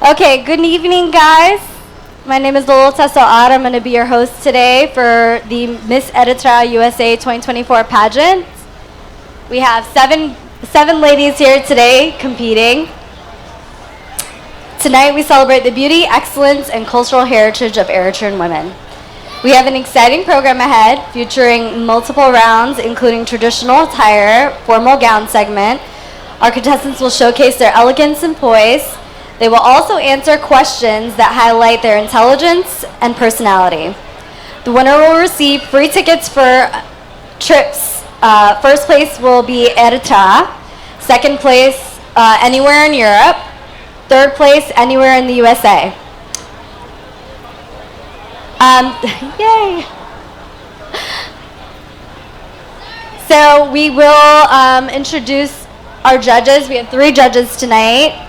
Okay, good evening, guys. My name is Lolota Soar. I'm going to be your host today for the Miss Eritrea USA 2024 pageant. We have seven ladies here today competing. Tonight we celebrate the beauty, excellence, and cultural heritage of Eritrean women. We have an exciting program ahead featuring multiple rounds, including traditional attire, formal gown segment. Our contestants will showcase their elegance and poise. They will also answer questions that highlight their intelligence and personality. The winner will receive free tickets for trips. First place will be Eritrea. Second place, anywhere in Europe. Third place, anywhere in the USA. Yay! So we will introduce our judges. We have 3 judges tonight.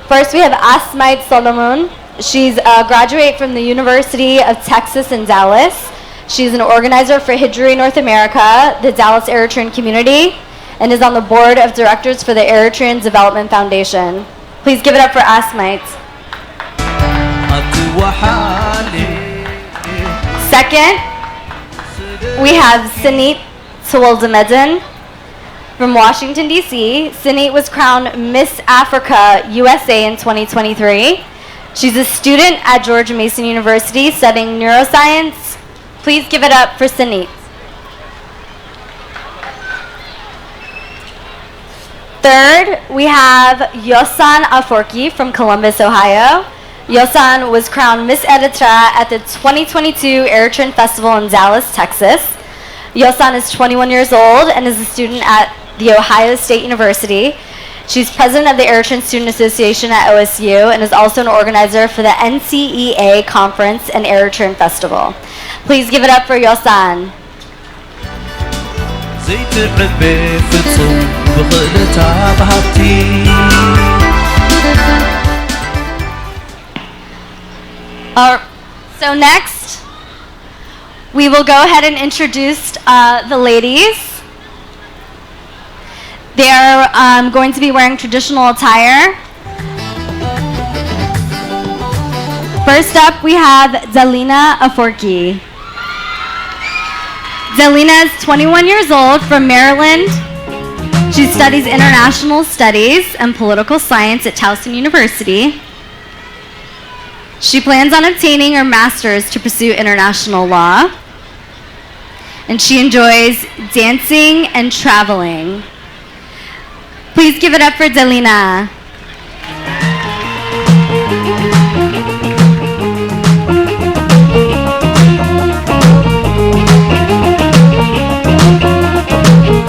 First, we have Asmait Solomon. She's a graduate from the University of Texas in Dallas. She's an organizer for Hijri North America, the Dallas Eritrean community, and is on the board of directors for the Eritrean Development Foundation. Please give it up for Asmait. Second, we have Sinit Tewoldemedan from Washington, D.C. Sinit was crowned Miss Africa USA in 2023. She's a student at George Mason University studying neuroscience. Please give it up for Sinit. Third, we have Yosan Aforki from Columbus, Ohio. Yosan was crowned Miss Eritrea at the 2022 Eritrean Festival in Dallas, Texas. Yosan is 21 years old and is a student at the Ohio State University. She's president of the Eritrean Student Association at OSU and is also an organizer for the NCEA Conference and Eritrean Festival. Please give it up for Yosan. So next, we will go ahead and introduce the ladies. They're going to be wearing traditional attire. First up, we have Delina Aforki. Delina is 21 years old from Maryland. She studies international studies and political science at Towson University. She plans on obtaining her master's to pursue international law. And she enjoys dancing and traveling. Please give it up for Delina.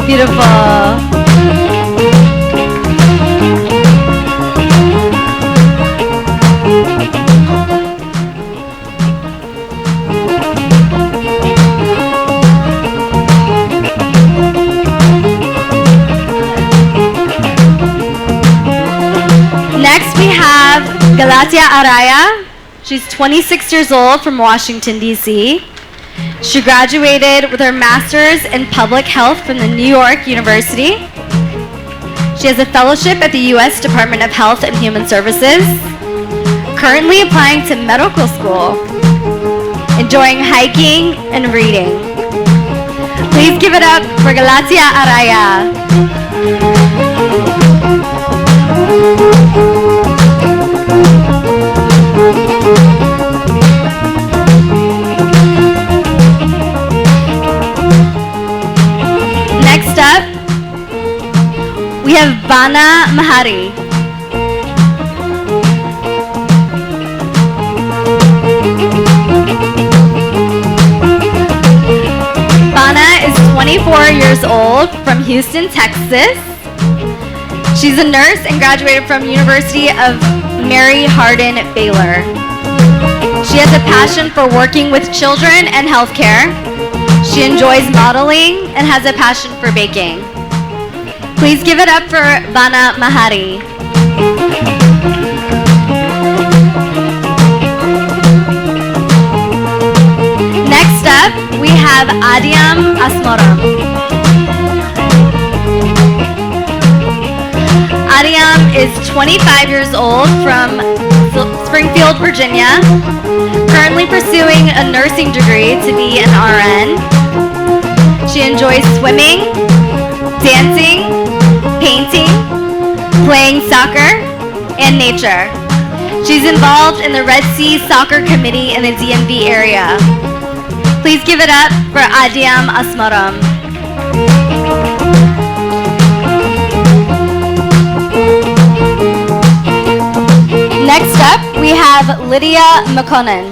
Beautiful. Next we have Galatia Araya. She's 26 years old from Washington, D.C. She graduated with her master's in public health from the New York University. She has a fellowship at the U.S. Department of Health and Human Services. Currently applying to medical school. Enjoying hiking and reading. Please give it up for Galatia Araya. Next up, we have Bana Mahari. Bana is 24 years old from Houston, Texas. She's a nurse and graduated from University of Mary Hardin, Baylor. She has a passion for working with children and healthcare. She enjoys modeling and has a passion for baking. Please give it up for Bana Mahari. Next up, we have Adiam Asmoram. Adiam is 25 years old from Springfield, Virginia. Currently pursuing a nursing degree to be an RN. She enjoys swimming, dancing, painting, playing soccer, and nature. She's involved in the Red Sea Soccer Committee in the DMV area. Please give it up for Adiam Asmaram. Next up, we have Lydia McConan.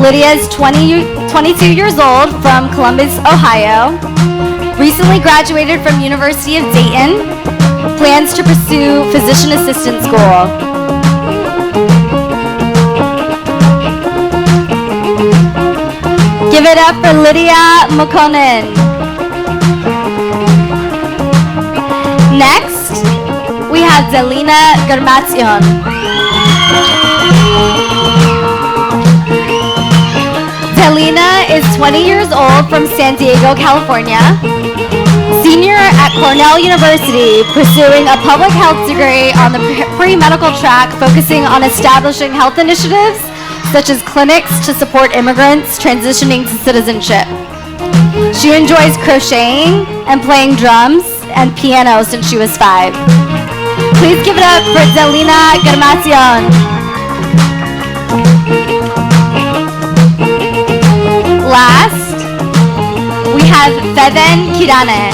Lydia is 22 years old from Columbus, Ohio. Recently graduated from University of Dayton. Plans to pursue physician assistant school. Give it up for Lydia McConan. Next, we have Zelina Garmatsion. Zelina is 20 years old from San Diego, California. Senior at Cornell University, pursuing a public health degree on the pre-medical track, focusing on establishing health initiatives such as clinics to support immigrants transitioning to citizenship. She enjoys crocheting and playing drums and piano since she was 5. Please give it up for Zelina Garmatsion. Last, we have Feven Kirane.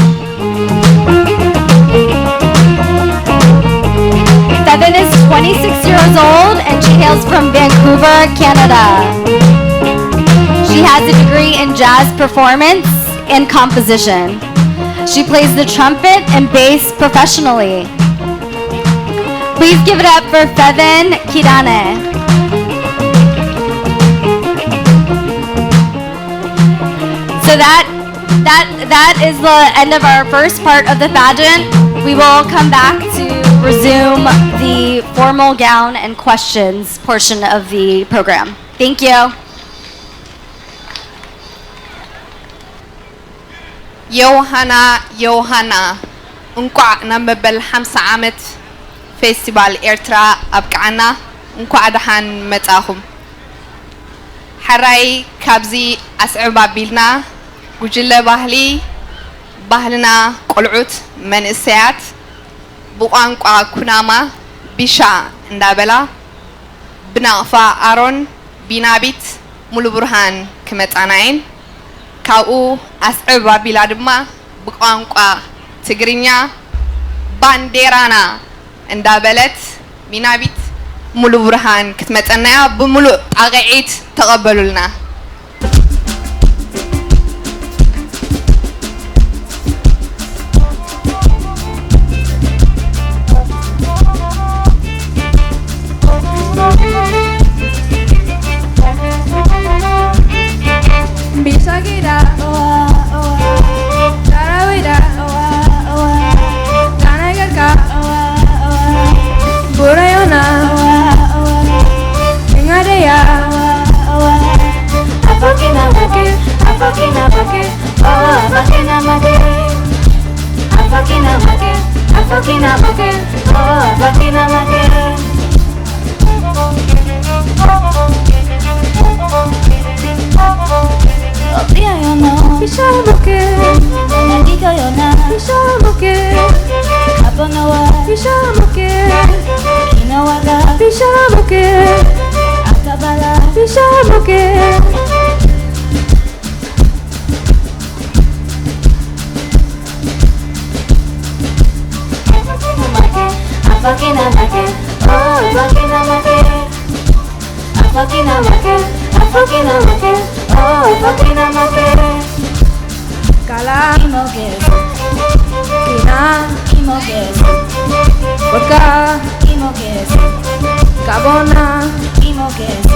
Feven is 26 years old and she hails from Vancouver, Canada. She has a degree in jazz performance and composition. She plays the trumpet and bass professionally. Please give it up for Feven Kirane. So that is the end of our first part of the pageant. We will come back to resume the formal gown and questions portion of the program. Thank you. يوهانا انقع نمبل 5 عامت فيستيفال إيرترا أبقعنا انقع دحان متاخم حراي كابزي أسعب بابيلنا وجل باهلنا قلعوت من السيات بقانقع كناما بشا اندابلا بنغفا أرون بنابيت ملو برهان كمتانين كاو أسعب بلادما بقانقا تجرينيا بانديرانا اندابلت بنابيت ملو برهان كتمتنا بملو أغعيت تقبلوا لنا. Bisagira, Tarawida, Tanagarka, Burayona, Ingadea, Afakina Make, Afakina Make, Afakina Make, Afakina Make, Afakina Make, Afakina Make. Bishamuke, Nadigo Yona, Bishamuke, Abonawa, Bishamuke, Inawaga, Bishamuke, Atabala, Bishamuke. Afakina Make, oh, Afakina Make, Afakina Make, Afakina Make, oh, Afakina Make. Kala Imoges, Kina Imoges, Vodka Imoges, Cabona Imoges,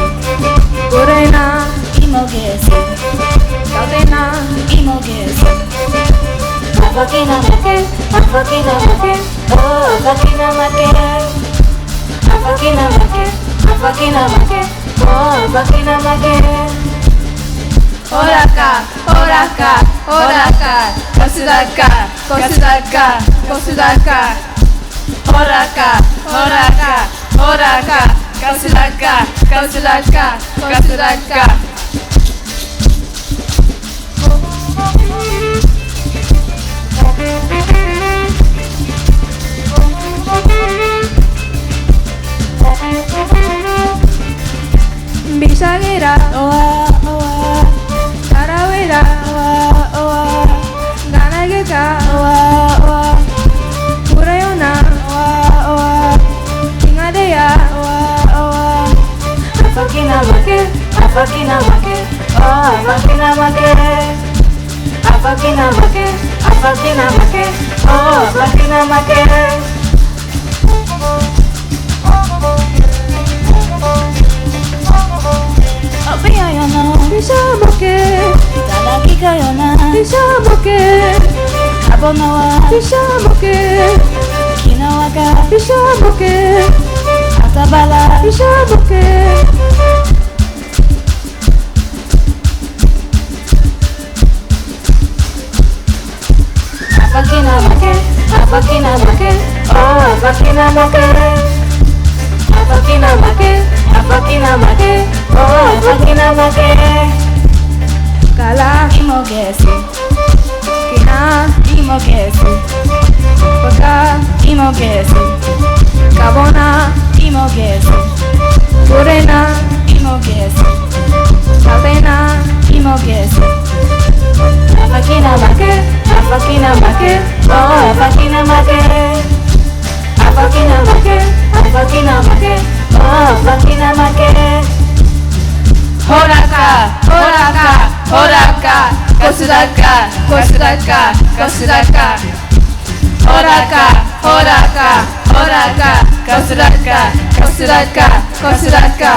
Corena Imoges, Cadena Imoges. Afakina Make, Afakina Make, oh, Afakina Make, Afakina Make, Afakina Make, oh, Afakina Make. Oraka, Oraka, Oraka, Kosudaka, Kosudaka, Kosudaka. Horaka, horaka, horaka. Kau selaka, kau selaka, kau selaka. Bisa gira, oa oa, tarawira, oa oa, gana geka, oa oa, kurayona, oa oa, ingadeya, oa oa. Afakina make, afakina make, oh afakina make. Afakina make, afakina make, oh afakina make. Bisa make, Italaki kayona, bisa make, abonawa, bisa make, kinawaka, bisa make, atabala, bisa make. afakina make, afakina make, oh afakina make. Afakina make, afakina make, oh afakina make. Kala Imogesi, kina imogesi, paka imogesi, kabona imogesi, kurena imogesi, sabena imogesi. Afakina make, afakina make, oh afakina make. Afakina make, afakina make, oh afakina make. Horaka, horaka, horaka. Kau selaka, kau selaka, kau selaka. Horaka, horaka, horaka. Kau selaka, kau selaka, kau selaka.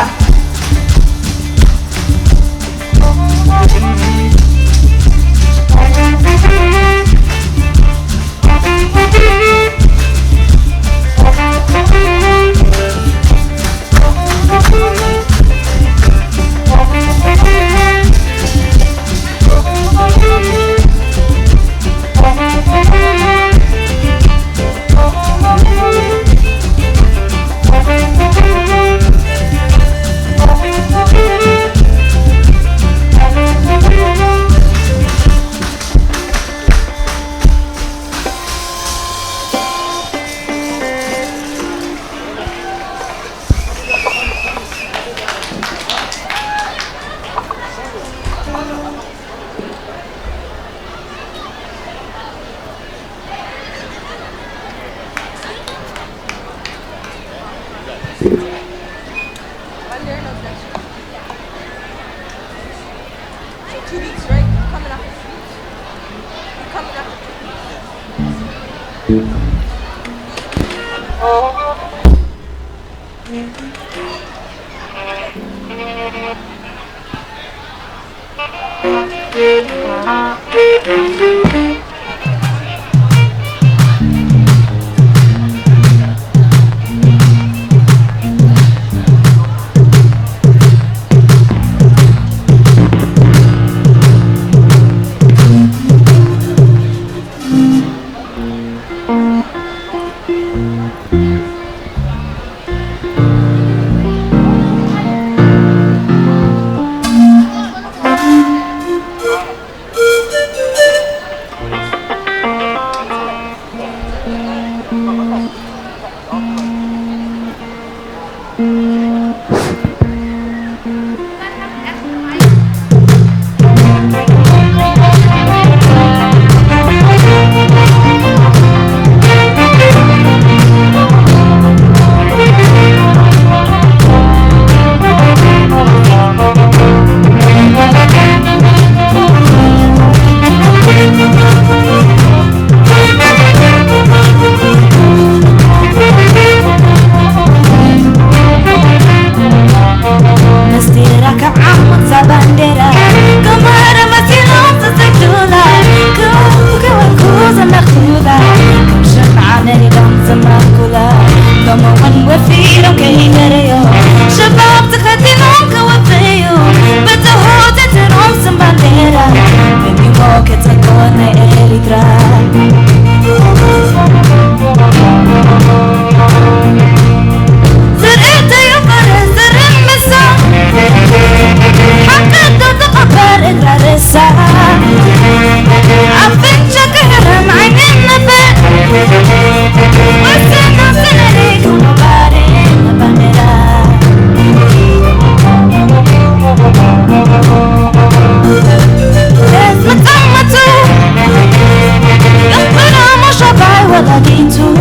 ولديتو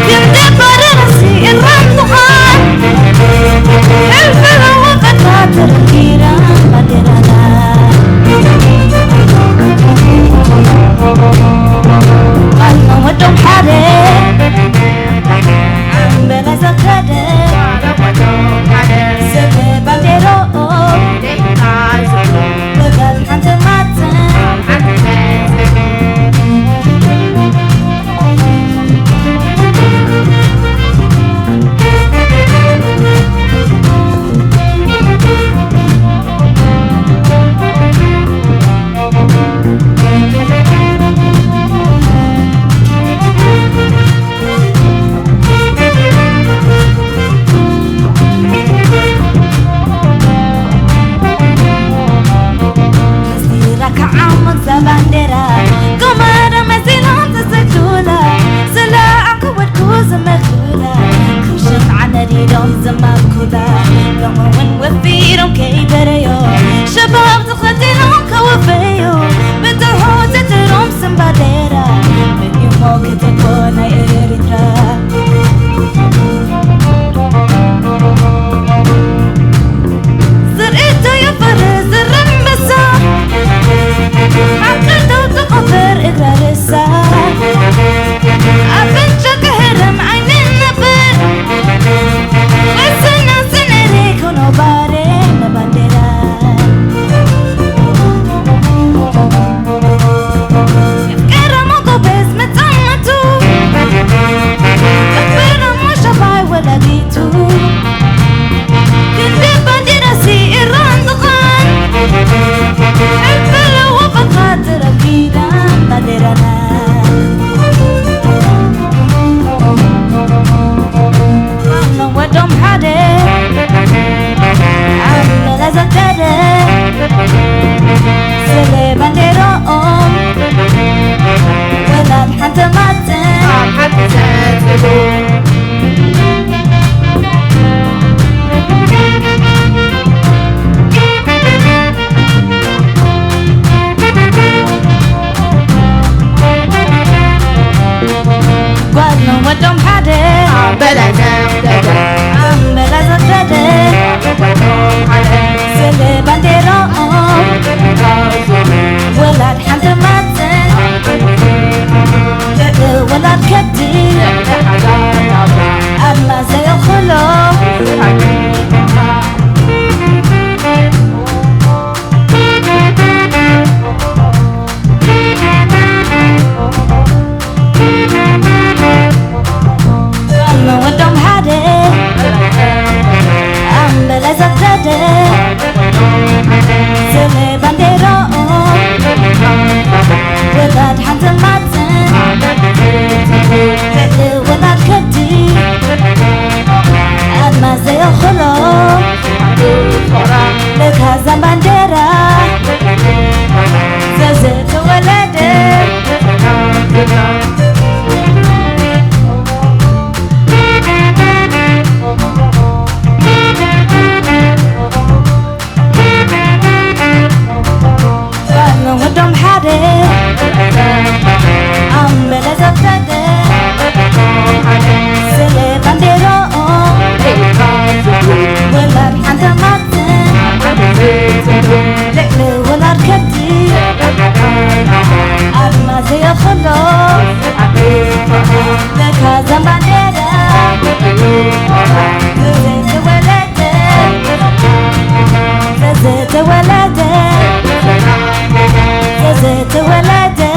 كنت براسي الرمضان الفلا وقت الكيران بدرنا قلنا ودهم حريق عم بلا زكادة سبب بدرو بقل حنت ماتن bandera Komara مسيلات الزجولة سلا عقود كوز مخولة كوشت عنا ريدون زمان كولا لما ونوفيرون كي بريو شباب تخدينون كوفيو بترهو تتروم سنباديرا من يومو كتكونا إريترا زرقتو يفرز الرمبسا عقلتو تقفر إقرار الساعة أبنشك هرم عين النبر وسنا سنريك ونبارك نباندرا يفكر موكو بس متعمتو يفكر مو شباي ولا ديتو كنت باندرا سي الرندقان الفلا وفقات ربينا قدرنا ماما ودهم حدا عمنا زكادة سلي بانديرهم ولاد حتى ماتن قالنا ودهم حدا بلا عمنا زكادة سلي بانديرهم ولاد حتى ماتن ولاد كدي أما زي الخلو قالنا ودهم حدا عمنا زكادة سلي بانديرهم ولاد حتى ماتن ولاد كدي أما زي الخلو لك هذا بانديرا زازت ولدك قالنا ودهم حدا عمنا زكادة سلي بانديرهم ولاد حتى ماتن لك ولاد كدي أما زي الخلو لك هذا بانديرا زازت ولدك زازت ولدك زازت ولدك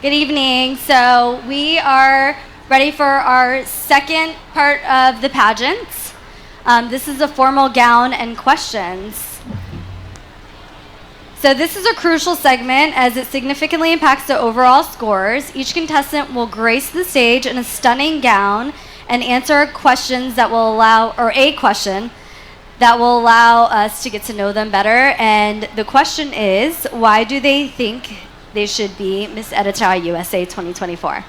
Good evening. So we are ready for our second part of the pageant. This is a formal gown and questions. So this is a crucial segment as it significantly impacts the overall scores. Each contestant will grace the stage in a stunning gown and answer questions that will allow, or a question that will allow us to get to know them better. And the question is, why do they think they should be Miss Eritrea USA 2024?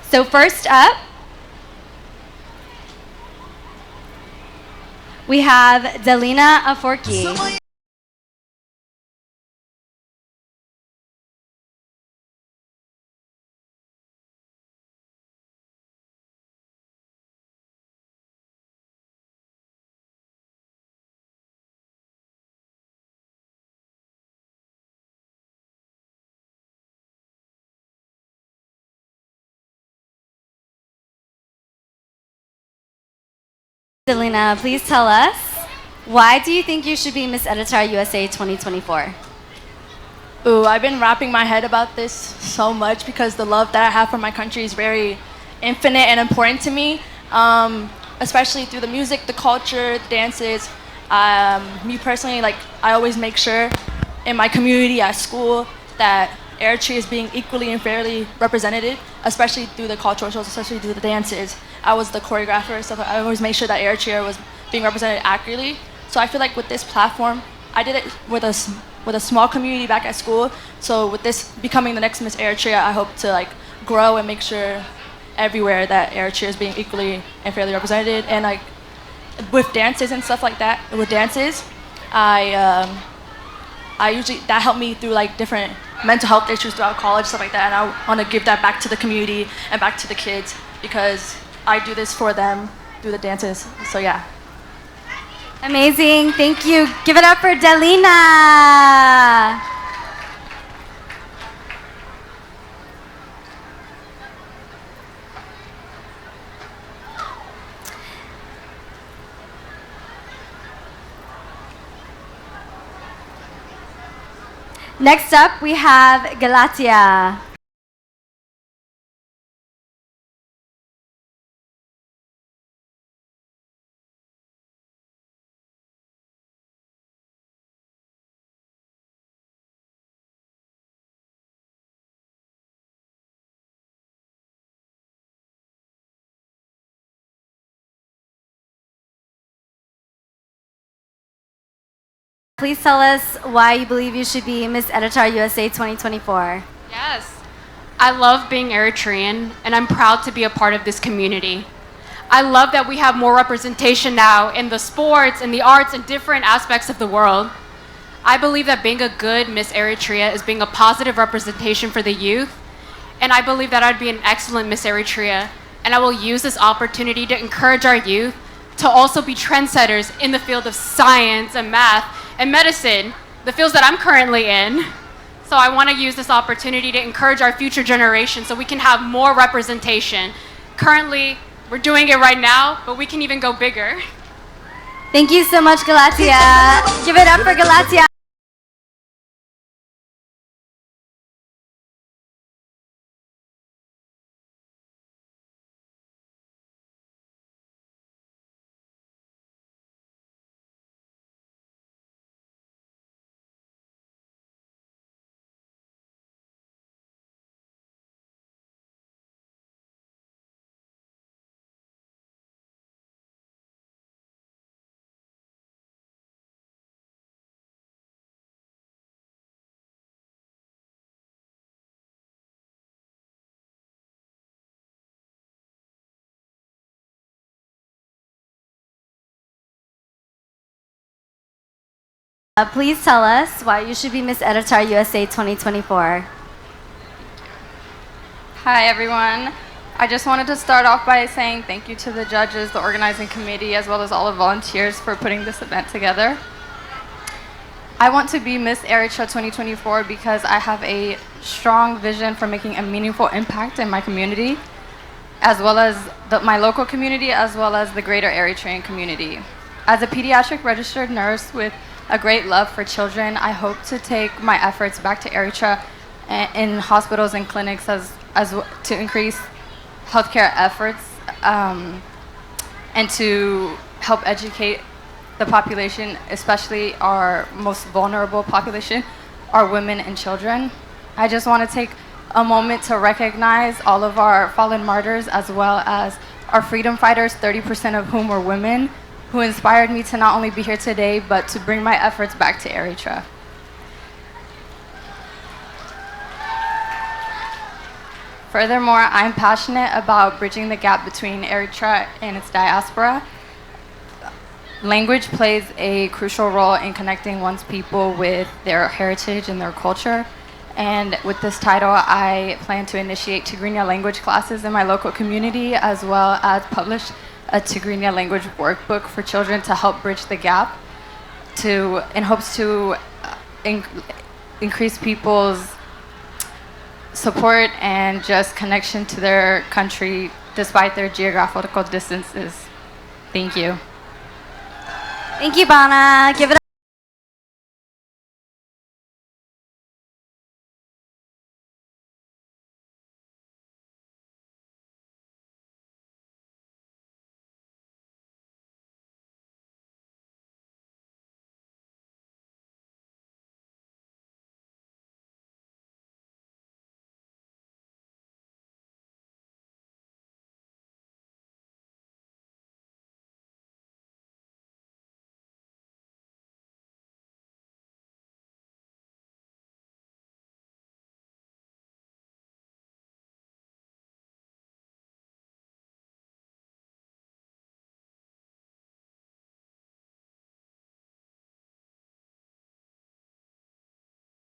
So first up, we have Delina Aforki. Delina, please tell us, why do you think you should be Miss Eritrea USA 2024? Ooh, I've been wrapping my head about this so much because the love that I have for my country is very infinite and important to me, especially through the music, the culture, the dances. Me personally, like, I always make sure in my community, at school, that Eritrea is being equally and fairly represented, especially through the cultural shows, especially through the dances. I was the choreographer, so I always made sure that Eritrea was being represented accurately. So I feel like with this platform, I did it with a small community back at school. So with this becoming the next Miss Eritrea, I hope to like grow and make sure everywhere that Eritrea is being equally and fairly represented. And like with dances and stuff like that, with dances, I usually, that helped me through like different mental health issues throughout college, stuff like that. And I want to give that back to the community and back to the kids because I do this for them through the dances. So yeah. Amazing, thank you. Give it up for Delina. Next up, we have Galatia. Please tell us why you believe you should be Miss Eritrea USA 2024. Yes, I love being Eritrean, and I'm proud to be a part of this community. I love that we have more representation now in the sports, in the arts, and different aspects of the world. I believe that being a good Miss Eritrea is being a positive representation for the youth, and I believe that I'd be an excellent Miss Eritrea, and I will use this opportunity to encourage our youth to also be trendsetters in the field of science and math and medicine, the fields that I'm currently in. So I want to use this opportunity to encourage our future generation so we can have more representation. Currently, we're doing it right now, but we can even go bigger. Thank you so much, Galatia. Give it up for Galatia. Please tell us why you should be Miss Eritrea USA 2024. Hi everyone. I just wanted to start off by saying thank you to the judges, the organizing committee, as well as all the volunteers for putting this event together. I want to be Miss Eritrea 2024 because I have a strong vision for making a meaningful impact in my community, as well as my local community, as well as the greater Eritrean community. As a pediatric registered nurse with a great love for children, I hope to take my efforts back to Eritrea in hospitals and clinics to increase healthcare efforts and to help educate the population, especially our most vulnerable population, our women and children. I just want to take a moment to recognize all of our fallen martyrs as well as our freedom fighters, 30% of whom were women, who inspired me to not only be here today, but to bring my efforts back to Eritrea. Furthermore, I'm passionate about bridging the gap between Eritrea and its diaspora. Language plays a crucial role in connecting one's people with their heritage and their culture. And with this title, I plan to initiate Tigrinya language classes in my local community, as well as publish a Tigrinya language workbook for children to help bridge the gap in hopes to increase people's support and just connection to their country despite their geographical distances. Thank you. Thank you, Bana. Give it up.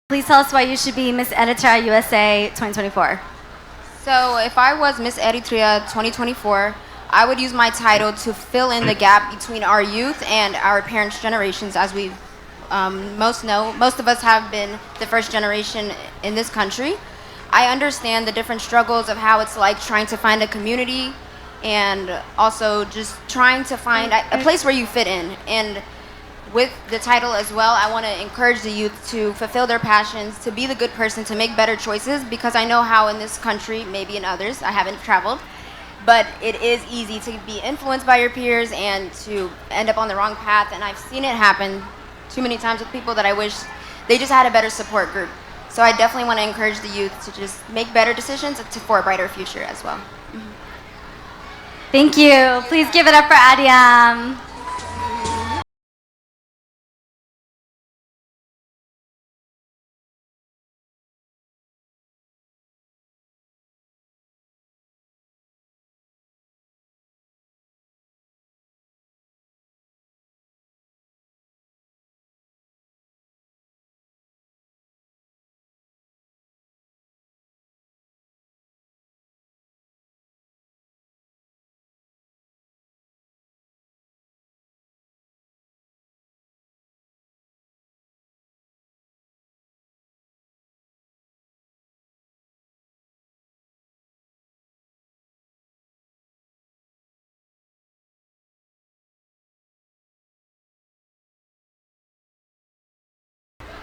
Please tell us why you should be Miss Eritrea USA 2024. So if I was Miss Eritrea 2024, I would use my title to fill in the gap between our youth and our parents' generations. As we most know, most of us have been the first generation in this country. I understand the different struggles of how it's like trying to find a community and also just trying to find a place where you fit in. And with the title as well, I want to encourage the youth to fulfill their passions, to be the good person, to make better choices, because I know how in this country, maybe in others, I haven't traveled, but it is easy to be influenced by your peers and to end up on the wrong path. And I've seen it happen too many times with people that I wish they just had a better support group. So I definitely want to encourage the youth to just make better decisions for a brighter future as well. Thank you. Please give it up for Adiam.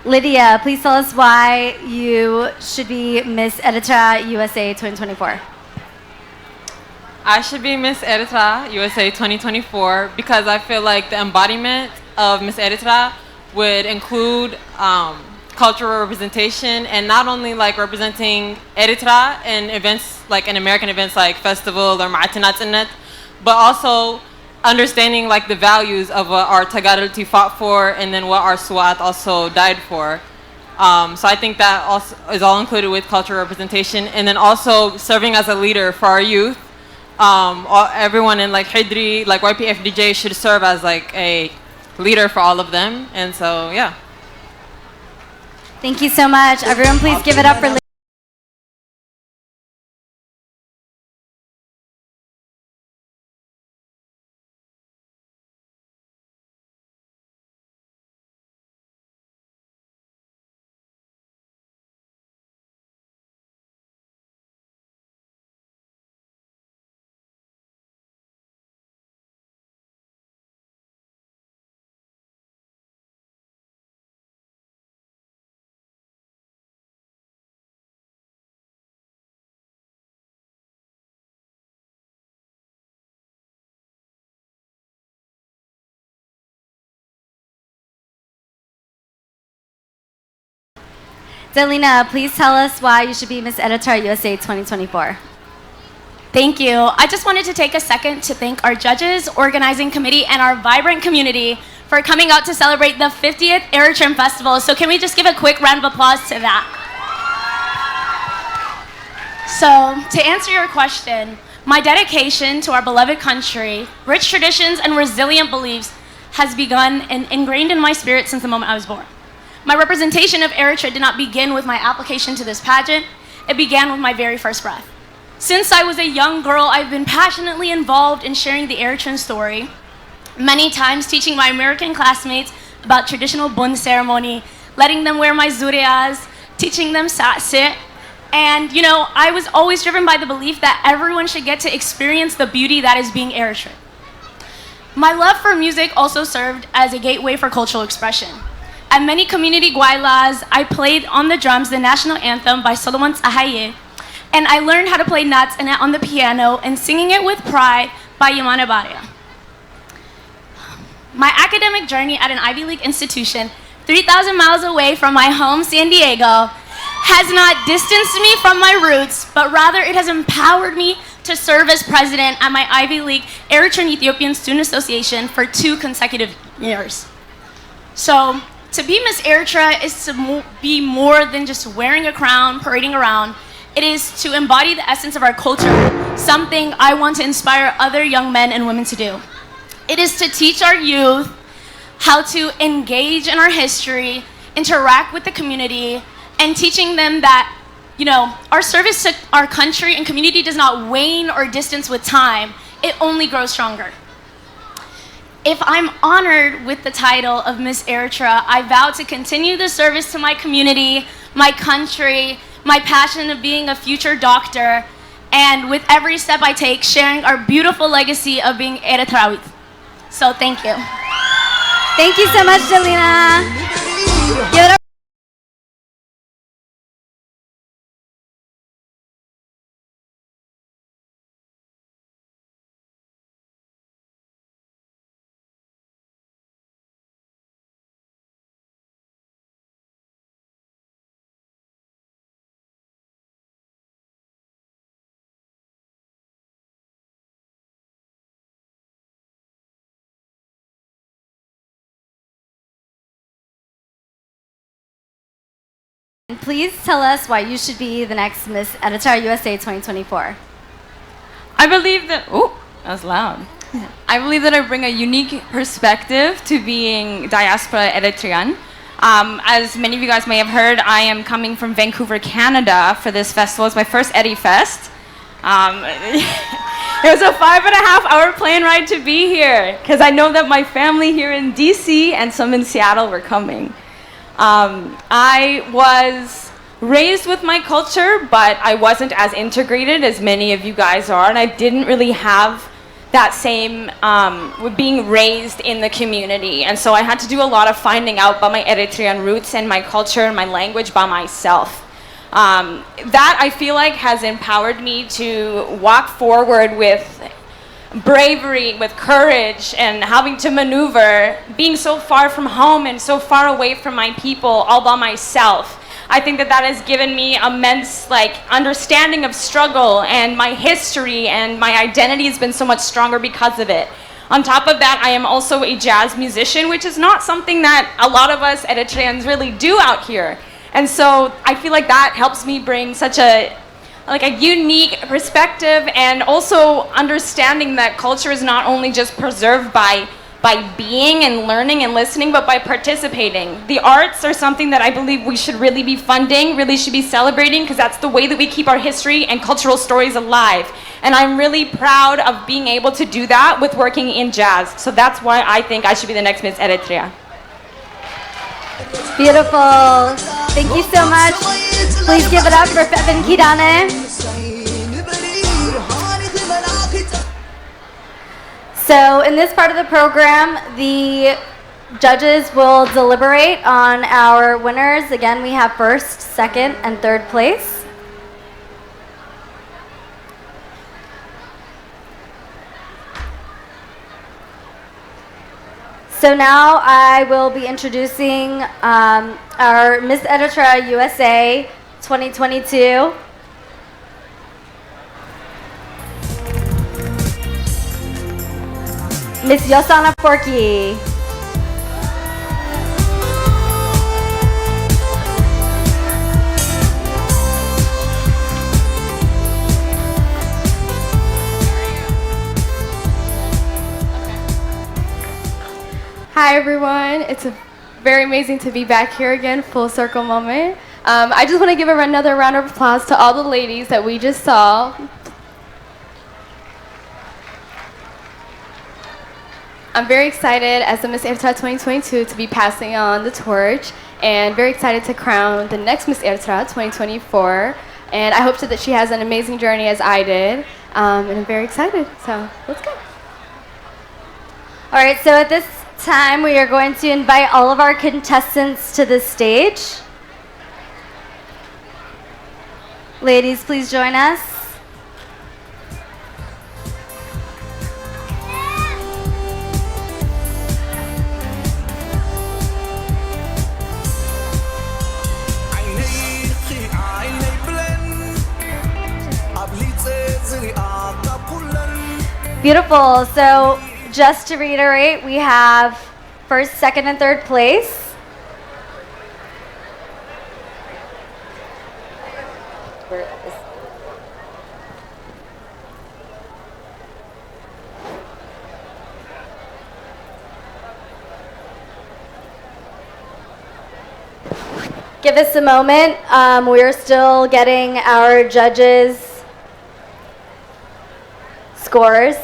Lydia, please tell us why you should be Miss Eritrea USA 2024. I should be Miss Eritrea USA 2024 because I feel like the embodiment of Miss Eritrea would include cultural representation, and not only like representing Eritrea in events like in American events like festival or Ma'atinat, but also understanding like the values of what our Tagalog fought for and then what our Swat also died for. So I think that also is all included with cultural representation, and then also serving as a leader for our youth. Everyone in like Hidri, like YPFDJ should serve as like a leader for all of them, and so yeah. Thank you so much. Everyone please give it up for Lydia. Delina, please tell us why you should be Miss Eritrea USA 2024. Thank you. I just wanted to take a second to thank our judges, organizing committee, and our vibrant community for coming out to celebrate the 50th Eritrean Festival. So can we just give a quick round of applause to that? So to answer your question, my dedication to our beloved country, rich traditions, and resilient beliefs has begun and ingrained in my spirit since the moment I was born. My representation of Eritrea did not begin with my application to this pageant. It began with my very first breath. Since I was a young girl, I've been passionately involved in sharing the Eritrean story, many times teaching my American classmates about traditional bun ceremony, letting them wear my zurias, teaching them satsit. And you know, I was always driven by the belief that everyone should get to experience the beauty that is being Eritrean. My love for music also served as a gateway for cultural expression. At many community guaylas, I played on the drums the national anthem by Solomon Tsahaye, and I learned how to play nuts and on the piano and singing it with pride by Yamana Baria. My academic journey at an Ivy League institution 3,000 miles away from my home, San Diego, has not distanced me from my roots, but rather it has empowered me to serve as president at my Ivy League Eritrean Ethiopian Student Association for 2 consecutive years. So to be Miss Eritrea is to be more than just wearing a crown, parading around. It is to embody the essence of our culture, something I want to inspire other young men and women to do. It is to teach our youth how to engage in our history, interact with the community, and teaching them that, you know, our service to our country and community does not wane or distance with time. It only grows stronger. If I'm honored with the title of Miss Eritrea, I vow to continue the service to my community, my country, my passion of being a future doctor, and with every step I take, sharing our beautiful legacy of being Eritrean. So thank you. Thank you so much, Delina. Give it up. And please tell us why you should be the next Miss Eritrea USA 2024. I believe that, oh, that was loud. I believe that I bring a unique perspective to being diaspora Eritrean. As many of you guys may have heard, I am coming from Vancouver, Canada for this festival. It's my first Eddie Fest. It was a 5.5-hour plane ride to be here because I know that my family here in DC and some in Seattle were coming. I was raised with my culture, but I wasn't as integrated as many of you guys are, and I didn't really have that same with being raised in the community. And so I had to do a lot of finding out about my Eritrean roots and my culture and my language by myself. That I feel like has empowered me to walk forward with bravery, with courage, and having to maneuver, being so far from home and so far away from my people all by myself. I think that that has given me immense understanding of struggle, and my history and my identity has been so much stronger because of it. On top of that, I am also a jazz musician, which is not something that a lot of us Eritreans really do out here. And so I feel like that helps me bring such a unique perspective, and also understanding that culture is not only just preserved by being and learning and listening, but by participating. The arts are something that I believe we should really be funding, really should be celebrating, because that's the way that we keep our history and cultural stories alive. And I'm really proud of being able to do that with working in jazz. So that's why I think I should be the next Miss Eritrea. Beautiful. Thank you so much. Please give it up for Fevin Kidane. So in this part of the program, the judges will deliberate on our winners. Again, we have first, second, and third place. So now I will be introducing our Miss Eritrea USA 2022. Miss Yosana Forky. Hi everyone, it's very amazing to be back here again, full circle moment. I just want to give another round of applause to all the ladies that we just saw. I'm very excited as the Miss Eritrea 2022 to be passing on the torch and very excited to crown the next Miss Eritrea 2024. And I hope that she has an amazing journey as I did. And I'm very excited, so let's go. All right, so at this time, we are going to invite all of our contestants to the stage. Ladies, please join us. Beautiful. So just to reiterate, we have first, second, and third place. Give us a moment. We're still getting our judges' scores.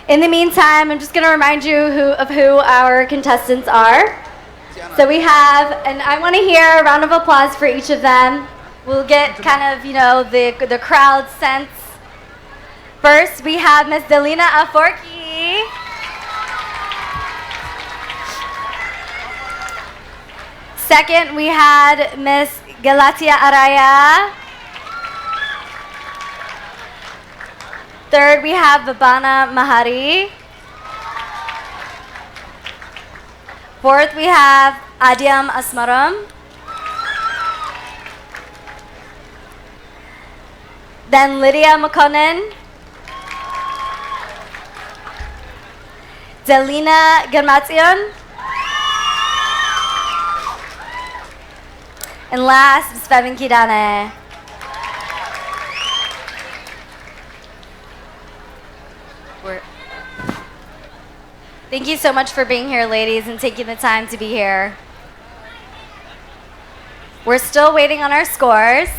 In the meantime, I'm just going to remind you of who our contestants are. So we have, and I want to hear a round of applause for each of them. We'll get kind of, the crowd sense. First, we have Miss Delina Aforki. Second, we had Miss Galatia Araya. Third, we have Babana Mahari. Fourth, we have Adiam Asmaram. Then Lydia Makonnen. Delina Germatzion. And last, Ms. Fevin Kidane. Thank you so much for being here, ladies, and taking the time to be here. We're still waiting on our scores.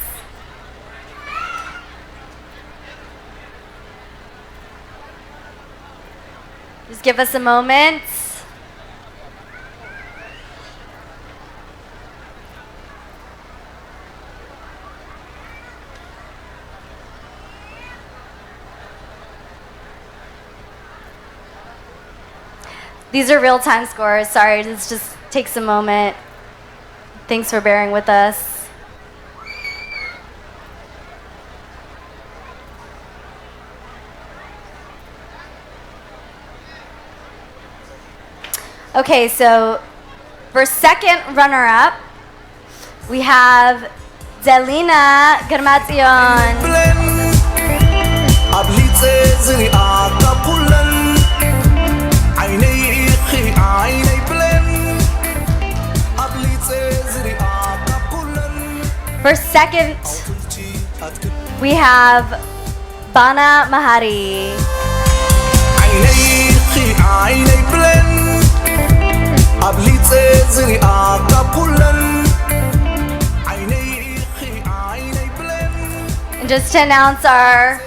Just give us a moment. These are real-time scores. Sorry, this just takes a moment. Thanks for bearing with us. Okay, so for second runner-up, we have Delina Germatzion. For second, we have Bana Mahari. And just to announce our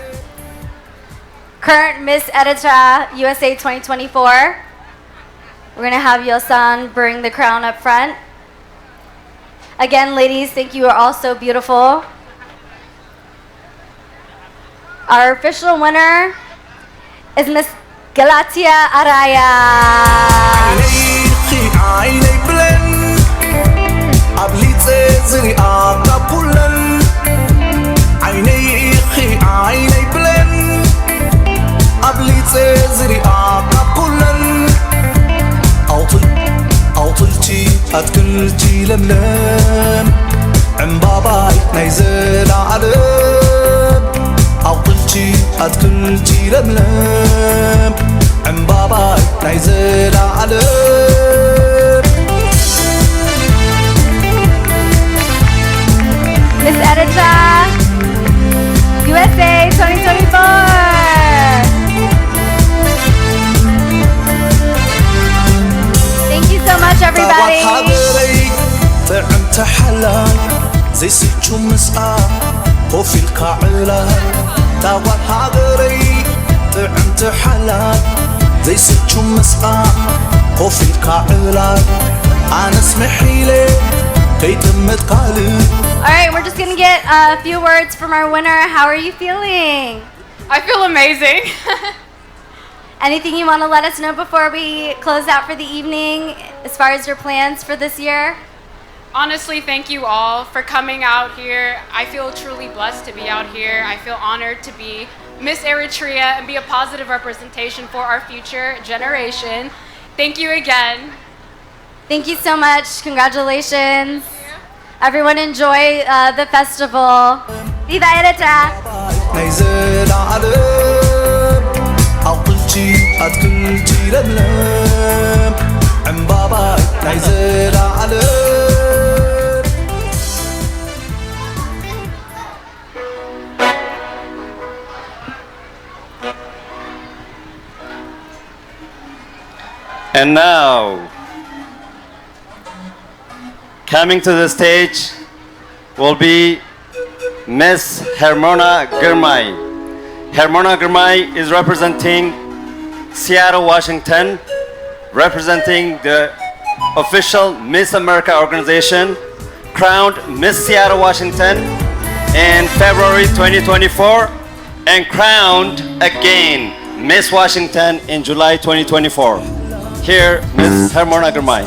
current Miss Eritrea USA 2024, we're going to have Yosan bring the crown up front. Again, ladies, thank you. You are all so beautiful. Our official winner is Miss Galatia Araya. زريعة كلن أوطلتي أتكلتي لملم عمباباي نايزل عالم أوطلتي أتكلتي لملم عمباباي نايزل عالم Miss Edita, USA 2024. Thank you so much, everybody. طعمت حلاي زي سجو مسقى وفي الكعلة تاوال هاغري طعمت حلاي زي سجو مسقى وفي الكعلة أنا اسمحي لي كيتمت قالي. All right, we're just gonna get a few words from our winner. How are you feeling? I feel amazing. Anything you want to let us know before we close out for the evening as far as your plans for this year? Honestly, thank you all for coming out here. I feel truly blessed to be out here. I feel honored to be Miss Eritrea and be a positive representation for our future generation. Thank you again. Thank you so much. Congratulations. Everyone enjoy the festival. Viva Eritrea! نايزل عالم عقلتي أتكلتي لملم عمباباي نايزل عالم. And now, coming to the stage will be Miss Hermona Girmay. Hermona Girmay is representing Seattle, Washington, representing the official Miss America organization, crowned Miss Seattle, Washington in February 2024, and crowned again Miss Washington in July 2024. Here, Miss Hermona Girmay.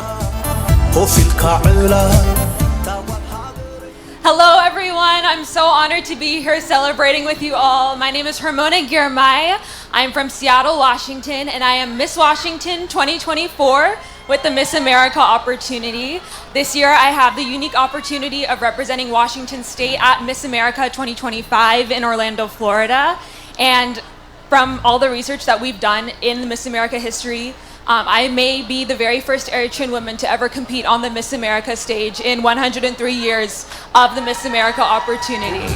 Hello everyone, I'm so honored to be here celebrating with you all. My name is Hermona Girmay. I'm from Seattle, Washington, and I am Miss Washington 2024 with the Miss America opportunity. This year I have the unique opportunity of representing Washington State at Miss America 2025 in Orlando, Florida. And from all the research that we've done in the Miss America history, I may be the very first Eritrean woman to ever compete on the Miss America stage in 103 years of the Miss America opportunity.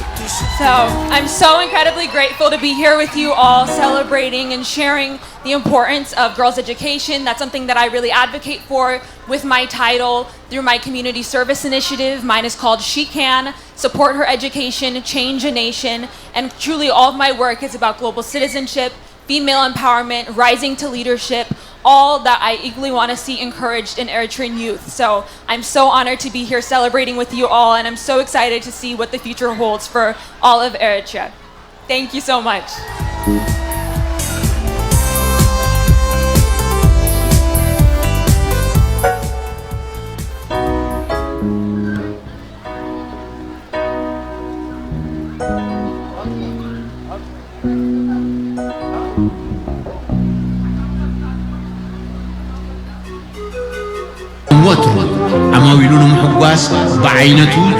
So I'm so incredibly grateful to be here with you all, celebrating and sharing the importance of girls' education. That's something that I really advocate for with my title through my community service initiative. Mine is called She Can, Support Her Education, Change a Nation. And truly all of my work is about global citizenship, female empowerment, rising to leadership, all that I equally want to see encouraged in Eritrean youth. So I'm so honored to be here celebrating with you all, and I'm so excited to see what the future holds for all of Eritrea. Thank you so much. وتر عماويلون محقواس بعينته